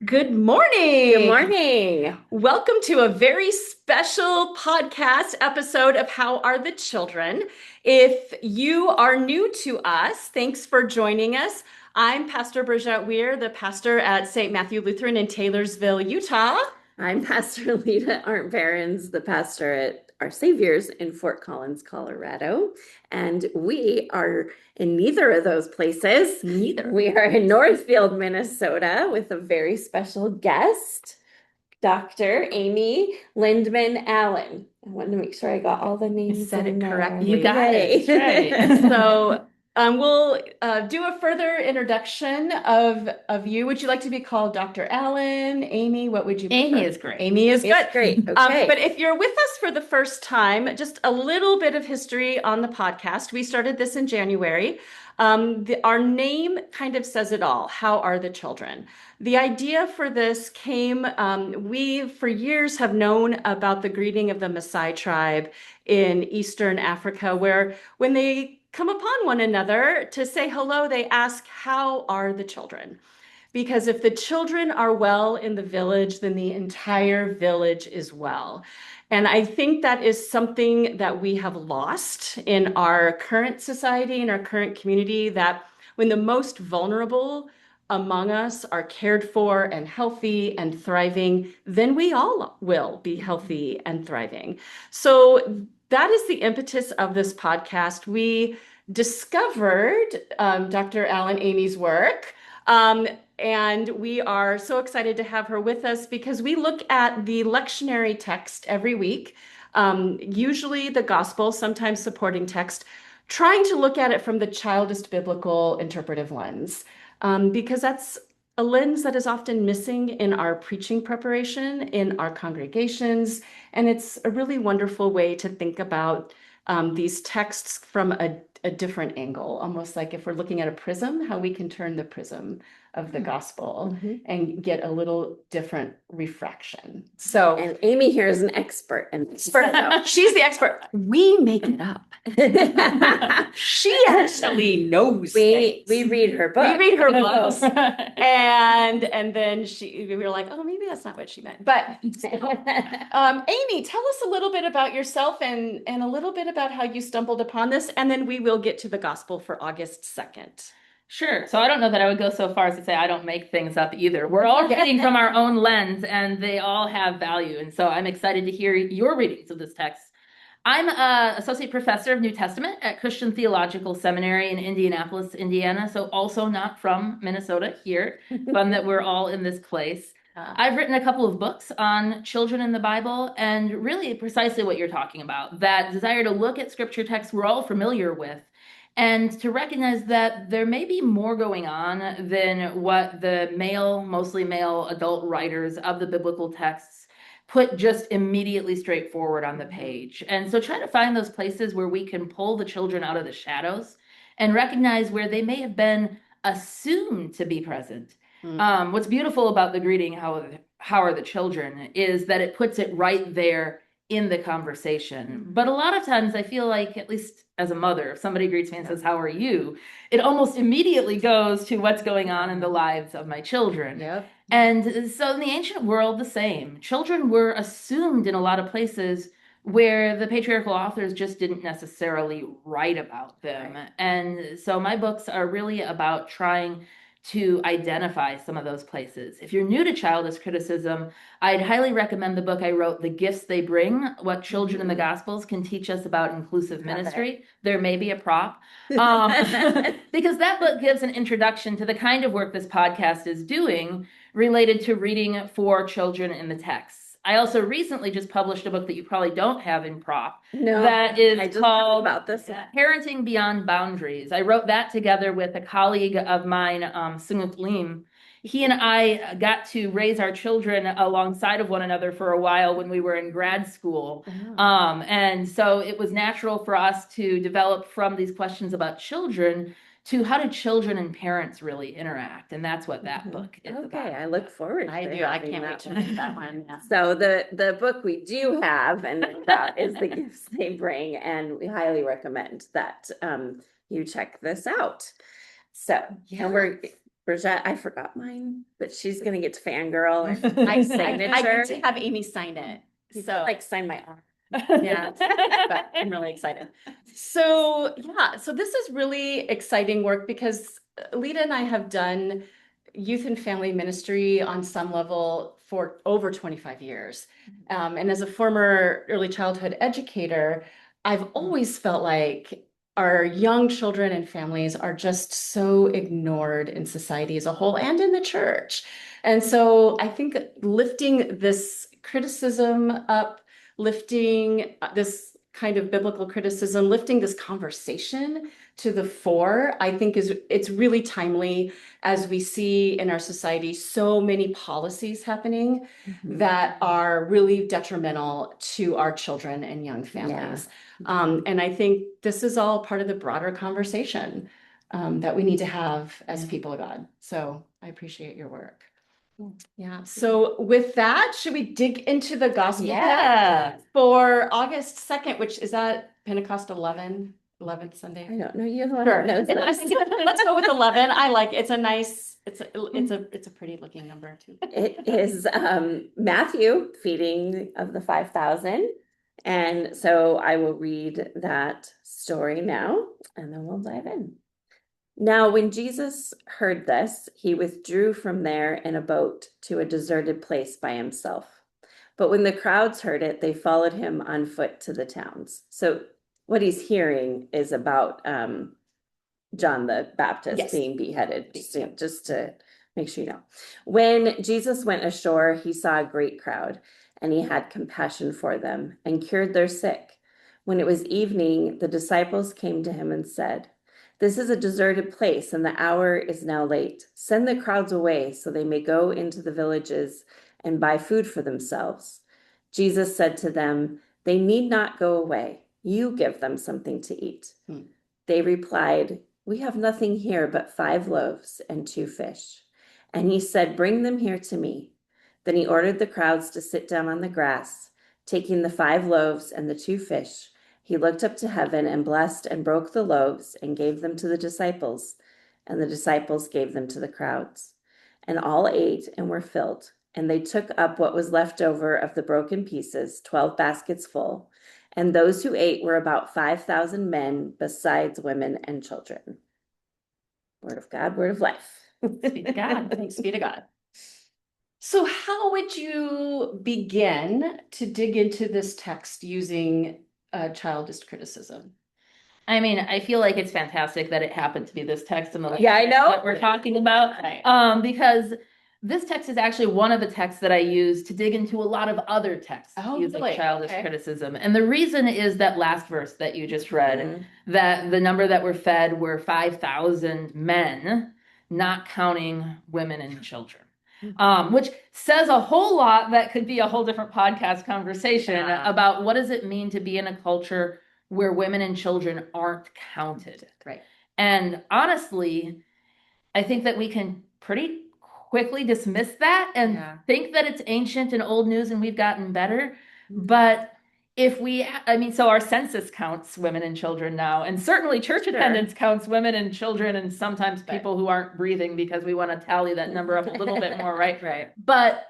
Good morning. Good morning. Welcome to a very special podcast episode of How Are the Children? If you are new to us, thanks for joining us. I'm Pastor Bridget Weir, the pastor at St. Matthew Lutheran in Taylorsville, Utah. I'm Pastor Lita Arndt Behrens, the pastor at Our Saviors in Fort Collins, Colorado. And we are in neither of those places. Neither. We are in Northfield, Minnesota, with a very special guest, Dr. Amy Lindeman Allen. I wanted to make sure I got all the names. Said it correctly. You got it. Right. So we'll do a further introduction of you. Would you like to be called Dr. Allen, Amy? What would you prefer? Amy is great. Amy is good. Great. Okay. But if you're with us for the first time, just a little bit of history on the podcast. We started this in January. Our name kind of says it all. How are the children? The idea for this came, we for years have known about the greeting of the Maasai tribe in Eastern Africa, where when they come upon one another to say hello, they ask, how are the children? Because if the children are well in the village, then the entire village is well. And I think that is something that we have lost in our current society, in our current community, that when the most vulnerable among us are cared for and healthy and thriving, then we all will be healthy and thriving. So that is the impetus of this podcast. We discovered Dr. Allen Amy's work. And we are so excited to have her with us because we look at the lectionary text every week, usually the gospel, sometimes supporting text, trying to look at it from the childist biblical interpretive lens, because that's a lens that is often missing in our preaching preparation, in our congregations, and it's a really wonderful way to think about these texts from a different angle, almost like if we're looking at a prism, how we can turn the prism of the gospel and get a little different refraction. So, And Amy here is an expert in this. she's the expert. We make it up. She actually knows We things. read her book. We read her books. and then we were like, oh, maybe that's not what she meant. But Amy, tell us a little bit about yourself and a little bit about how you stumbled upon this, and then we will get to the gospel for August 2nd. Sure. So I don't know that I would go so far as to say I don't make things up either. We're all reading from our own lens and they all have value. And so I'm excited to hear your readings of this text. I'm an associate professor of New Testament at Christian Theological Seminary in Indianapolis, Indiana. So also not from Minnesota here. Fun that we're all in this place. I've written a couple of books on children in the Bible and really precisely what you're talking about, that desire to look at scripture texts we're all familiar with and to recognize that there may be more going on than what the mostly male adult writers of the biblical texts put just immediately straightforward on the page. And so try to find those places where we can pull the children out of the shadows and recognize where they may have been assumed to be present. What's beautiful about the greeting, how are the children, is that it puts it right there in the conversation. But a lot of times I feel like, at least as a mother, if somebody greets me and says, how are you? It almost immediately goes to what's going on in the lives of my children. Yep. And so in the ancient world, the same. Children were assumed in a lot of places where the patriarchal authors just didn't necessarily write about them. Right. And so my books are really about trying to identify some of those places. If you're new to childist criticism, I'd highly recommend the book I wrote, The Gifts They Bring, What Children in the Gospels Can Teach Us About Inclusive Ministry. There may be a prop. Because that book gives an introduction to the kind of work this podcast is doing related to reading for children in the text. I also recently just published a book that you probably don't have in prop. No, that is I just called about this. Parenting Beyond Boundaries. I wrote that together with a colleague of mine, Sunguk Lim. He and I got to raise our children alongside of one another for a while when we were in grad school. And so it was natural for us to develop from these questions about children to how do children and parents really interact? And that's what that book is about. Okay, I look forward to I do. I can't wait to read that one. Yeah. So the book we do have, and that is The Gifts They Bring, and we highly recommend that you check this out. So Yeah. and we're Bridget, I forgot mine, but she's gonna get to fangirl and I signature. get to have Amy sign it. You So can, like, sign my arm. yeah, but I'm really excited. So yeah, so this is really exciting work because Lita and I have done youth and family ministry on some level for over 25 years. And as a former early childhood educator, I've always felt like our young children and families are just so ignored in society as a whole and in the church. And so I think lifting this criticism up, lifting this kind of biblical criticism, lifting this conversation to the fore, I think it's really timely as we see in our society so many policies happening that are really detrimental to our children and young families. And I think this is all part of the broader conversation that we need to have as people of God. So I appreciate your work. Yeah. So with that, should we dig into the gospel text for August 2nd, which is that Pentecost 11th Sunday? I don't know. You're the one Sure. that knows I this. think let's go with 11. I like it's a nice, it's a pretty looking number too. It is Matthew feeding of the 5,000. And so I will read that story now, and then we'll dive in. Now, when Jesus heard this, he withdrew from there in a boat to a deserted place by himself. But when the crowds heard it, they followed him on foot to the towns. So what he's hearing is about John the Baptist being beheaded, just to make sure you know. When Jesus went ashore, he saw a great crowd, and he had compassion for them and cured their sick. When it was evening, the disciples came to him and said, "This is a deserted place, and the hour is now late. Send the crowds away so they may go into the villages and buy food for themselves." Jesus said to them, "They need not go away. You give them something to eat." They replied, "We have nothing here but 5 loaves and 2 fish." And he said, "Bring them here to me." Then he ordered the crowds to sit down on the grass. Taking the 5 loaves and the 2 fish, he looked up to heaven and blessed and broke the loaves and gave them to the disciples, and the disciples gave them to the crowds. And all ate and were filled, and they took up what was left over of the broken pieces, 12 baskets full. And those who ate were about 5,000 men, besides women and children. Word of God, word of life. Speak to God. Thanks be to God. So how would you begin to dig into this text using childist criticism? I mean, I feel like it's fantastic that it happened to be this text in the I know that we're talking about. Right. Because this text is actually one of the texts that I use to dig into a lot of other texts using really? childish criticism. And the reason is that last verse that you just read, that the number that were fed were 5,000 men, not counting women and children. Which says a whole lot that could be a whole different podcast conversation about what does it mean to be in a culture where women and children aren't counted. Right. And honestly, I think that we can pretty quickly dismiss that and think that it's ancient and old news and we've gotten better. But if so our census counts women and children now, and certainly church attendance counts women and children, and sometimes people who aren't breathing because we want to tally that number up a little bit more, right? Right. But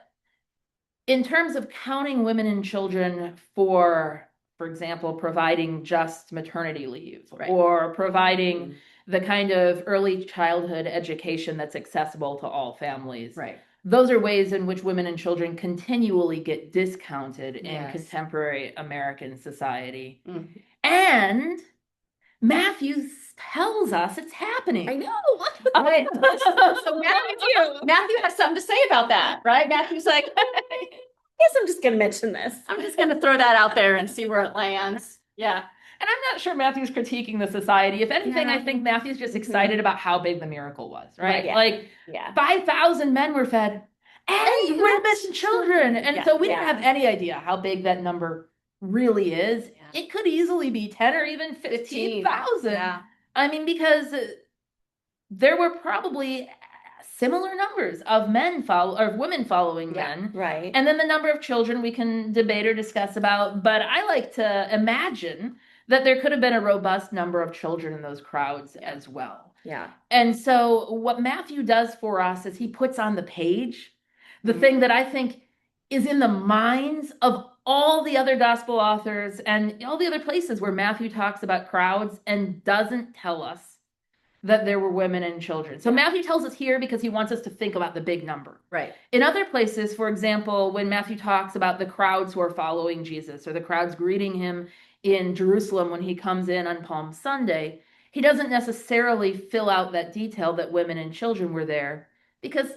in terms of counting women and children for example, providing just maternity leave or providing the kind of early childhood education that's accessible to all families. Right. Those are ways in which women and children continually get discounted in contemporary American society. And Matthew tells us it's happening. I know. So Matthew has something to say about that, right? Matthew's like, Guess I'm just going to mention this. I'm just going to throw that out there and see where it lands. Yeah. And I'm not sure Matthew's critiquing the society. If anything, I think Matthew's just excited about how big the miracle was, right? Like 5,000 men were fed and women and children. And so we don't have any idea how big that number really is. It could easily be 10 or even 15,000. I mean, because there were probably similar numbers of women following men. Right. And then the number of children we can debate or discuss about. But I like to imagine that there could have been a robust number of children in those crowds as well. Yeah. And so what Matthew does for us is he puts on the page the thing that I think is in the minds of all the other gospel authors and all the other places where Matthew talks about crowds and doesn't tell us that there were women and children. So Matthew tells us here because he wants us to think about the big number. Right. In other places, for example, when Matthew talks about the crowds who are following Jesus or the crowds greeting him in Jerusalem when he comes in on Palm Sunday, he doesn't necessarily fill out that detail that women and children were there because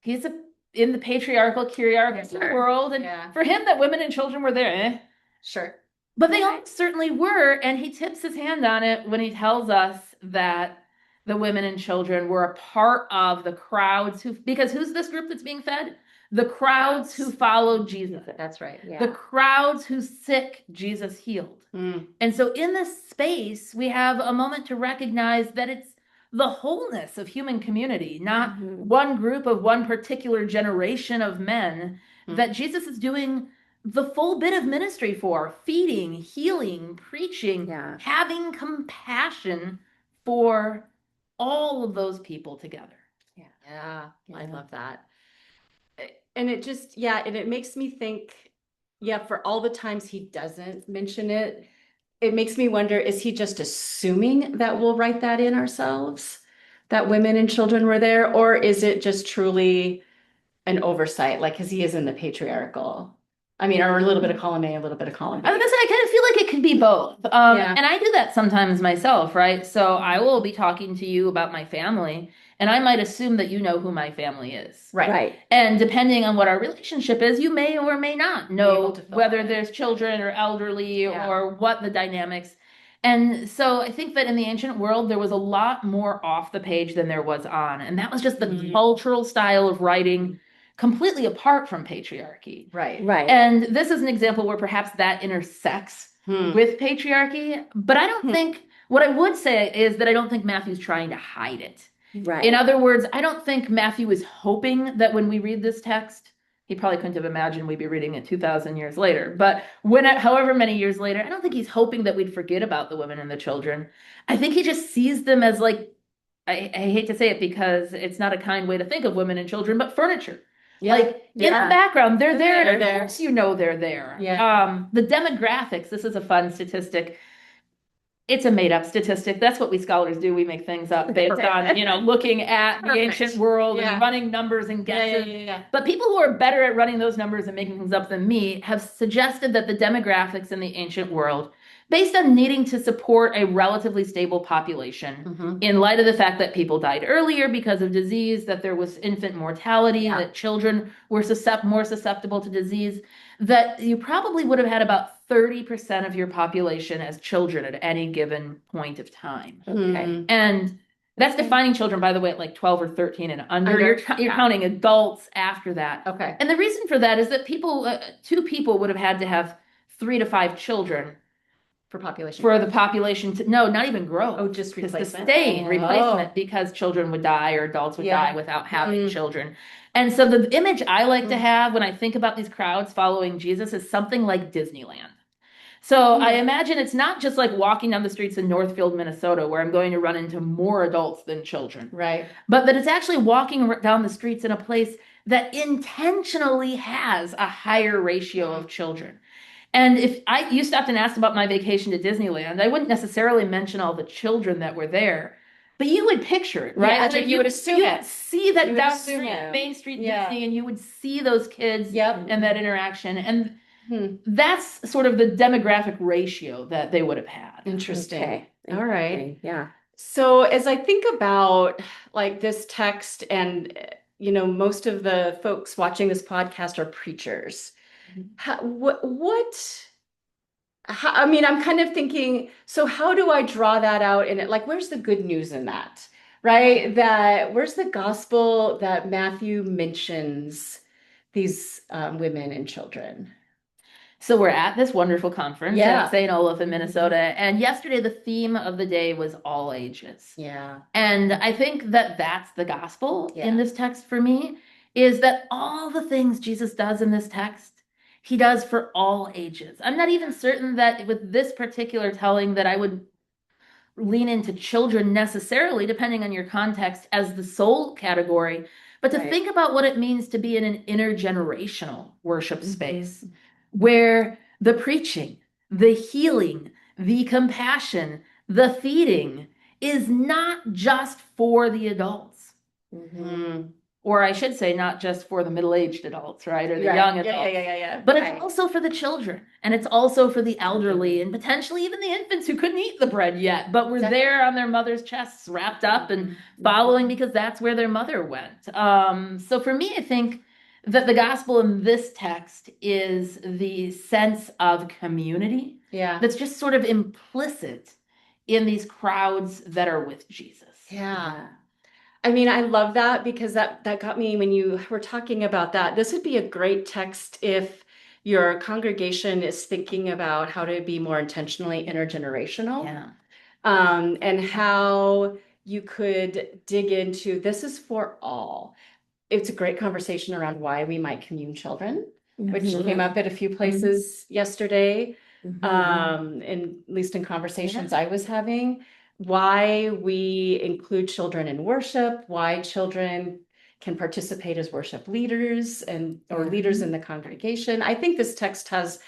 he's in the patriarchal, curiarchal world. And for him, that women and children were there. Sure. But they all certainly were, and he tips his hand on it when he tells us that the women and children were a part of the crowds because who's this group that's being fed? The crowds who followed Jesus. That's right. Yeah. The crowds whose sick Jesus healed. And so in this space, we have a moment to recognize that it's the wholeness of human community, not one group of one particular generation of men that Jesus is doing the full bit of ministry for, feeding, healing, preaching, having compassion for all of those people together. Yeah, I love that. And it just, and it makes me think, for all the times he doesn't mention it, it makes me wonder, is he just assuming that we'll write that in ourselves, that women and children were there? Or is it just truly an oversight, like, because he is in the patriarchal? I mean, or a little bit of column A, a little bit of column B. I was gonna say, I kind of feel like it could be both. And I do that sometimes myself, right? So I will be talking to you about my family, and I might assume that you know who my family is. Right. And depending on what our relationship is, you may or may not know whether there's children or elderly or what the dynamics. And so I think that in the ancient world, there was a lot more off the page than there was on. And that was just the cultural style of writing completely apart from patriarchy. Right. And this is an example where perhaps that intersects with patriarchy. But I don't think, what I would say is that I don't think Matthew's trying to hide it. Right. In other words, I don't think Matthew is hoping that when we read this text, he probably couldn't have imagined we'd be reading it 2,000 years later. But however many years later, I don't think he's hoping that we'd forget about the women and the children. I think he just sees them as like, I hate to say it because it's not a kind way to think of women and children, but furniture. Like in the background, they're there. Of course, you know they're there. The demographics, this is a fun statistic. It's a made-up statistic. That's what we scholars do. We make things up based on, looking at the ancient world and running numbers and guesses. But people who are better at running those numbers and making things up than me have suggested that the demographics in the ancient world, based on needing to support a relatively stable population, in light of the fact that people died earlier because of disease, that there was infant mortality, that children were more susceptible to disease, that you probably would have had about 30% of your population as children at any given point of time. Okay. And that's defining children, by the way, at like 12 or 13 and under. You're counting adults after that. Okay. And the reason for that is that two people would have had to have 3 to 5 children for the population to not even grow. Oh, just replacement. Sustain replacement because children would die or adults would die without having children. And so the image I like to have when I think about these crowds following Jesus is something like Disneyland. So I imagine it's not just like walking down the streets in Northfield, Minnesota, where I'm going to run into more adults than children. Right. But that it's actually walking down the streets in a place that intentionally has a higher ratio of children. And if you stopped and asked about my vacation to Disneyland, I wouldn't necessarily mention all the children that were there, but you would picture it, right? Like you would assume you it. Would see that down Main Street Disney, and you would see those kids and that interaction. And that's sort of the demographic ratio that they would have had. Interesting. Okay. All right. Yeah. So as I think about like this text and, most of the folks watching this podcast are preachers. I'm kind of thinking, so how do I draw that out in it? Like, where's the good news in that, right? Where's the gospel that Matthew mentions these women and children? So we're at this wonderful conference at St. Olaf in Minnesota. And yesterday, the theme of the day was all ages. Yeah. And I think that that's the gospel in this text for me, is that all the things Jesus does in this text, he does for all ages. I'm not even certain that with this particular telling that I would lean into children necessarily, depending on your context, as the sole category, but to Right. think about what it means to be in an intergenerational worship Mhm. space where the preaching, the healing, the compassion, the feeding is not just for the adults. Mhm. Or I should say, not just for the middle-aged adults, right? Or the Right. young Yeah, adults. yeah. But it's Right. also for the children, and it's also for the elderly, and potentially even the infants who couldn't eat the bread yet, but were Exactly. there on their mother's chests, wrapped up and Mm-hmm. following because that's where their mother went. So for me, I think that the gospel in this text is the sense of community Yeah. that's just sort of implicit in these crowds that are with Jesus. Yeah. I mean, I love that because that got me when you were talking about that. This would be a great text if your congregation is thinking about how to be more intentionally intergenerational. Yeah. And how you could dig into this is for all. It's a great conversation around why we might commune children, which Mhm. came up at a few places yesterday, Mhm. at least in conversations I was having. Why we include children in worship, why children can participate as worship leaders or Yeah. leaders in the congregation. I think this text has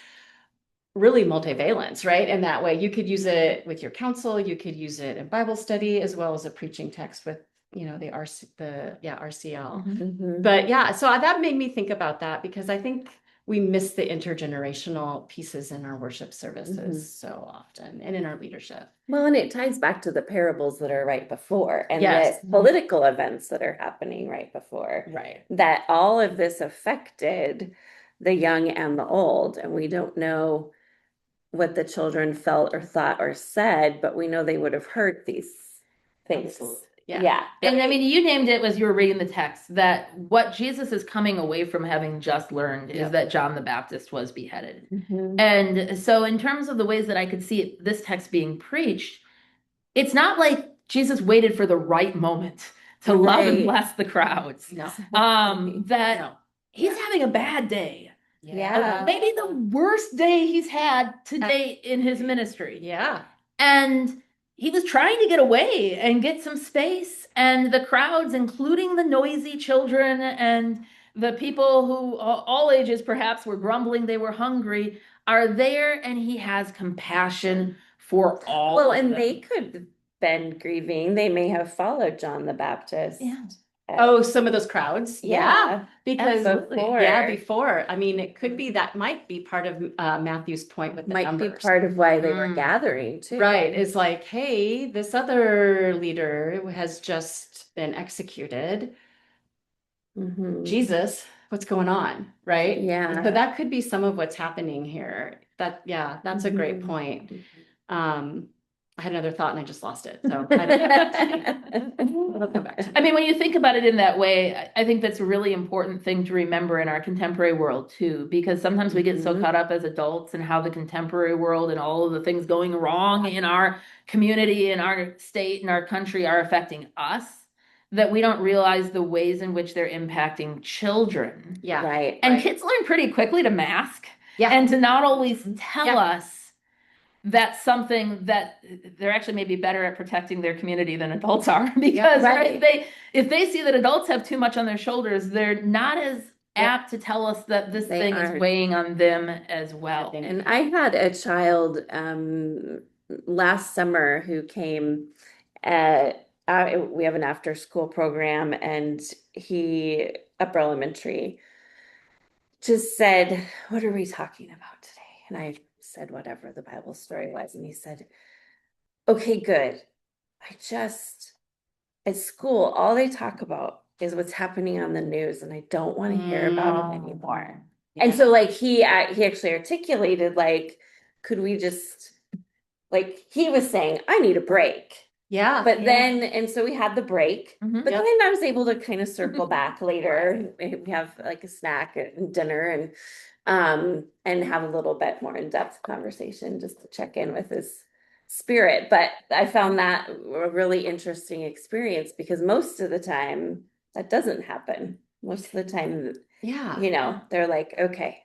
really multivalence, right? In that way, you could use it with your counsel, you could use it in Bible study, as well as a preaching text with, the RCL. Mhm. But yeah, so that made me think about that because I think we miss the intergenerational pieces in our worship services so often and in our leadership. Well, and it ties back to the parables that are right before and Yes. the political events that are happening right before. Right. That all of this affected the young and the old, and we don't know what the children felt or thought or said, but we know they would have heard these things. Absolutely. Yeah. Yeah. And I mean, you named it as you were reading the text that what Jesus is coming away from having just learned is Yep. that John the Baptist was beheaded. Mhm. And so, in terms of the ways that I could see it, this text being preached, it's not like Jesus waited for the right moment to love and Right. bless the crowds. No. That No. he's having a bad day. Yeah. Maybe the worst day he's had to date in his ministry. Yeah. And he was trying to get away and get some space. And the crowds, including the noisy children and the people who, all ages perhaps, were grumbling, they were hungry, are there. And he has compassion for all. Well, of and them. they could have been grieving. They may have followed John the Baptist. Yeah. Oh, some of those crowds. Yeah. Because Absolutely. before. I mean, it could be that might be part of Matthew's point with the Might be numbers. part of why they were gathering too. Right. It's like, hey, this other leader has just been executed. Mhm. Jesus, what's going on? Right. Yeah. So that could be some of what's happening here. That's a great Mhm. point. I had another thought and I just lost it. So I'll come back to I mean, when you think about it in that way, I think that's a really important thing to remember in our contemporary world too, because sometimes we get so Mhm. caught up as adults in how the contemporary world and all of the things going wrong in our community, in our state, in our country are affecting us, that we don't realize the ways in which they're impacting children. Yeah. Right. And kids learn pretty quickly to mask Yeah. and to not always tell Yeah. us that's something that they're actually maybe better at protecting their community than adults are because right. if they see that adults have too much on their shoulders, they're not as apt to tell us that this They thing aren't. is weighing on them as well. And I had a child last summer who came we have an after school program, and he, upper elementary, just said, "What are we talking about today?" And I said whatever the Bible story was, and he said, "Okay, good. At school, all they talk about is what's happening on the news, and I don't want to hear about it anymore." And so like he actually articulated, like, could we just, like, he was saying, I need a break. Yeah. But then, and so we had the break, Mhm. but Yep. then I was able to kind of circle back later. We have like a snack and dinner and have a little bit more in-depth conversation just to check in with his spirit. But I found that a really interesting experience because most of the time that doesn't happen. Most of the time, Yeah. they're like, okay.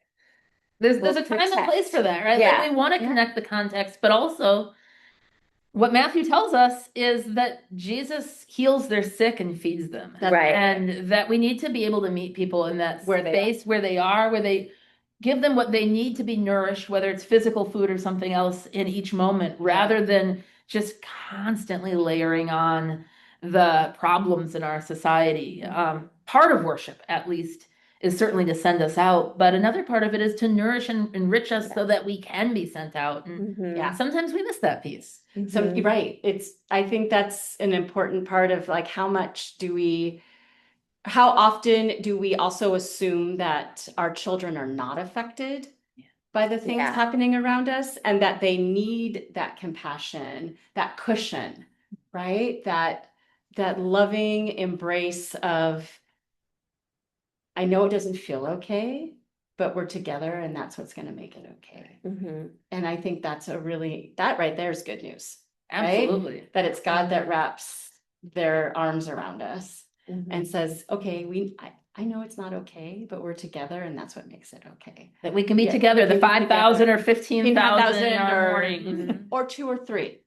There's We'll a time and protect. place for that, right? Yeah. Like we want to connect the context, but also what Matthew tells us is that Jesus heals their sick and feeds them. Right. And that we need to be able to meet people in that Where they space where they give them what they need to be nourished, whether it's physical food or something else in each moment, rather than just constantly layering on the problems in our society. Part of worship, at least, is certainly to send us out, but another part of it is to nourish and enrich us so that we can be sent out. And Mhm. sometimes we miss that piece. So Mhm. right. I think that's an important part of like how often do we also assume that our children are not affected by the things Yeah. happening around us and that they need that compassion, that cushion, right? That loving embrace of, I know it doesn't feel okay, but we're together and that's what's going to make it okay. Mhm. And I think that right there is good news. Absolutely. Right? That it's God that wraps their arms around us Mhm. and says, okay, I know it's not okay, but we're together and that's what makes it okay. That we can be Yeah, together, we the can be 5,000 or together. 15,000 are or, mourning. or 2 or 3.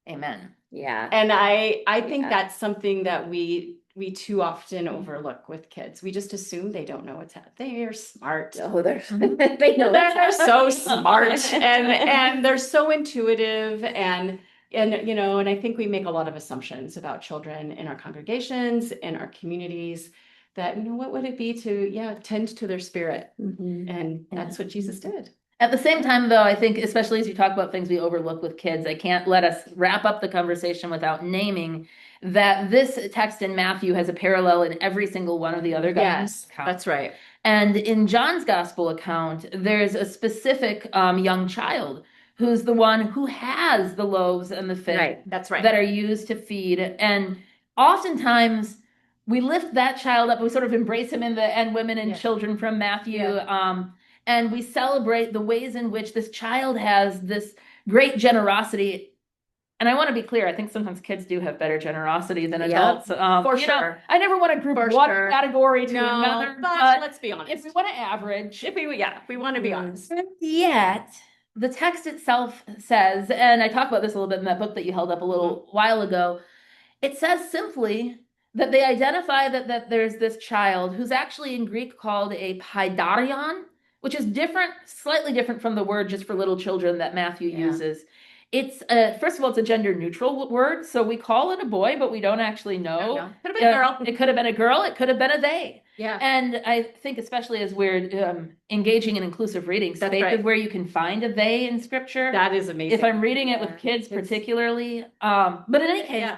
Amen. Yeah. And I think Yeah. that's something that we too often overlook with kids. We just assume they don't know what's happening. They're smart. Oh, they're Mhm. they know They're so what's smart and they're so intuitive and and I think we make a lot of assumptions about children in our congregations, in our communities, that what would it be to tend to their spirit, Mhm. and that's what Jesus did. At the same time, though, I think, especially as you talk about things we overlook with kids, I can't let us wrap up the conversation without naming that this text in Matthew has a parallel in every single one of the other Yes, accounts. that's right. And in John's gospel account, there's a specific young child who's the one who has the loaves and the fish Right. That's right. that are used to feed. And oftentimes we lift that child up, we sort of embrace him in the and women and Yeah. children from Matthew. Yeah. And we celebrate the ways in which this child has this great generosity. And I want to be clear, I think sometimes kids do have better generosity than Yep. adults. For sure. I never want to group For one sure. category to No, another, but let's be honest. if we want to average, If we want to be Mm. honest. yet the text itself says, and I talk about this a little bit in that book that you held up a little while ago, it says simply that they identify that there's this child who's actually in Greek called a paidarion, which is different, slightly different from the word just for little children that Matthew Yeah. uses. It's first of all, it's a gender neutral word, so we call it a boy, but we don't actually know. No. Could have been a girl. It could have been a girl. It could have been a they. Yeah. And I think, especially as we're engaging in inclusive readings, That's faith right. is where you can find a they in scripture. That is amazing. If I'm reading it with kids, particularly. But in any case,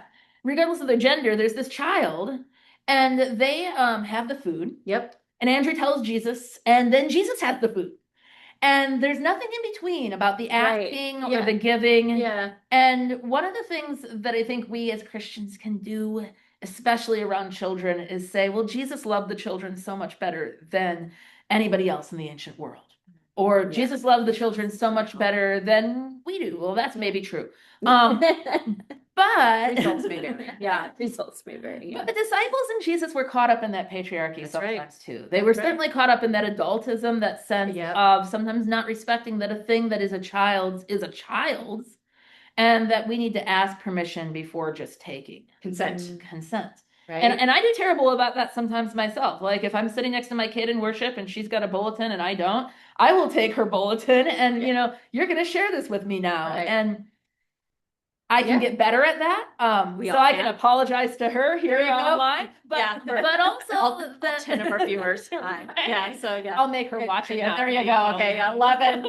regardless of their gender, there's this child, and they have the food. Yep. And Andrew tells Jesus, and then Jesus has the food. And there's nothing in between about the asking or the giving. Yeah. And one of the things that I think we as Christians can do, especially around children, is say, well, Jesus loved the children so much better than anybody else in the ancient world. Or Jesus loved the children so much better than we do. Well, that's maybe true. But Results may vary. Yeah, results may vary. But the disciples and Jesus were caught up in that patriarchy That's sometimes right. too. They were certainly caught up in that adultism, that sense Yep. of sometimes not respecting that a thing that is a child's, and that we need to ask permission before just taking. Consent. Consent. Right. And I do terrible about that sometimes myself. Like if I'm sitting next to my kid in worship and she's got a bulletin and I don't, I will take her bulletin and you're going to share this with me now. Right. And I can get better at that. I can apologize to her here online. But also all 10 of our viewers. I'll make her watch it. Yeah, there you go. Okay, 11.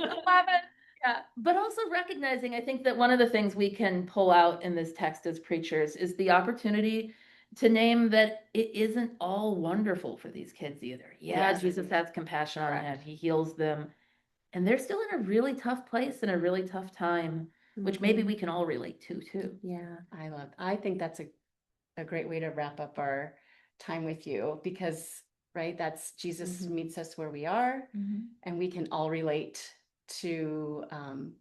Yeah. But also recognizing, I think that one of the things we can pull out in this text as preachers is the opportunity to name that it isn't all wonderful for these kids either. Yeah, Jesus has compassion on them. He heals them. And they're still in a really tough place and a really tough time, which maybe we can all relate to too. Yeah. I think that's a great way to wrap up our time with you, because that's Jesus meets us where we are, and we can all relate to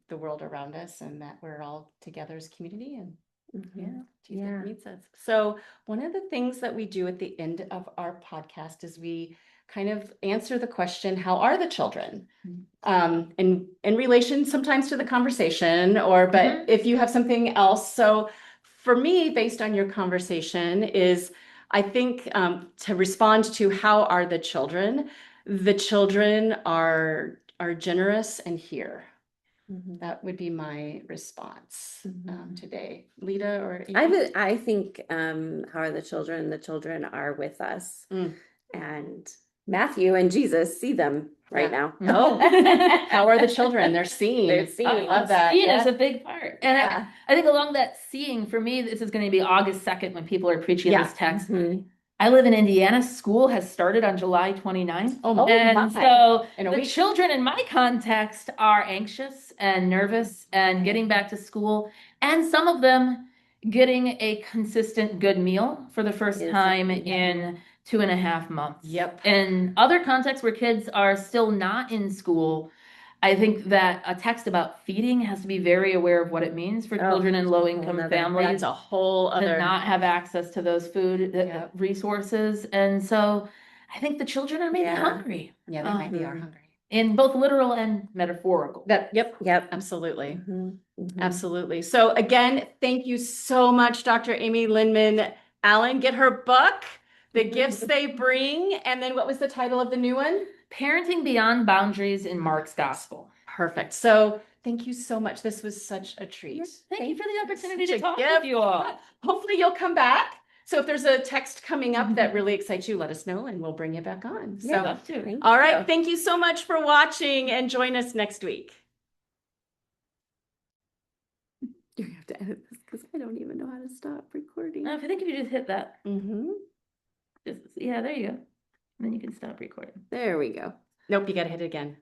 the world around us, and that we're all together as community, and Yeah, Jesus Yeah. meets us. So one of the things that we do at the end of our podcast is we kind of answer the question, how are the children? In relation sometimes to the conversation, but if you have something else. So for me, based on your conversation, is I think to respond to how are the children are generous and here. That would be my response today. Lita or Amy? I think how are the children? The children are with us. And Matthew and Jesus see them right now. Oh, how are the children? They're seeing. They're seeing. I love that. Seeing is a big part. And I think along that seeing, for me, this is going to be August 2nd when people are preaching this text. I live in Indiana. School has started on July 29th. And so the children in my context are anxious and nervous and getting back to school. And some of them getting a consistent good meal for the first time in 2.5 months. Yep. In other contexts where kids are still not in school, I think that a text about feeding has to be very aware of what it means for children in low-income families. That's a whole other. To not have access to those food resources. And so I think the children are maybe hungry. Yeah, they might be are hungry. In both literal and metaphorical. Yep, absolutely. Absolutely. So again, thank you so much, Dr. Amy Lindeman Allen. Get her book, The Gifts They Bring. And then what was the title of the new one? Parenting Beyond Boundaries in Mark's Gospel. Perfect. So thank you so much. This was such a treat. Thank you for the opportunity to talk with you all. Hopefully you'll come back. So if there's a text coming up that really excites you, let us know and we'll bring you back on. Yeah, love to. All right. Thank you so much for watching and join us next week. You have to edit this because I don't even know how to stop recording. I think if you just hit that. Yeah, there you go. And then you can stop recording. There we go. Nope, you got to hit it again.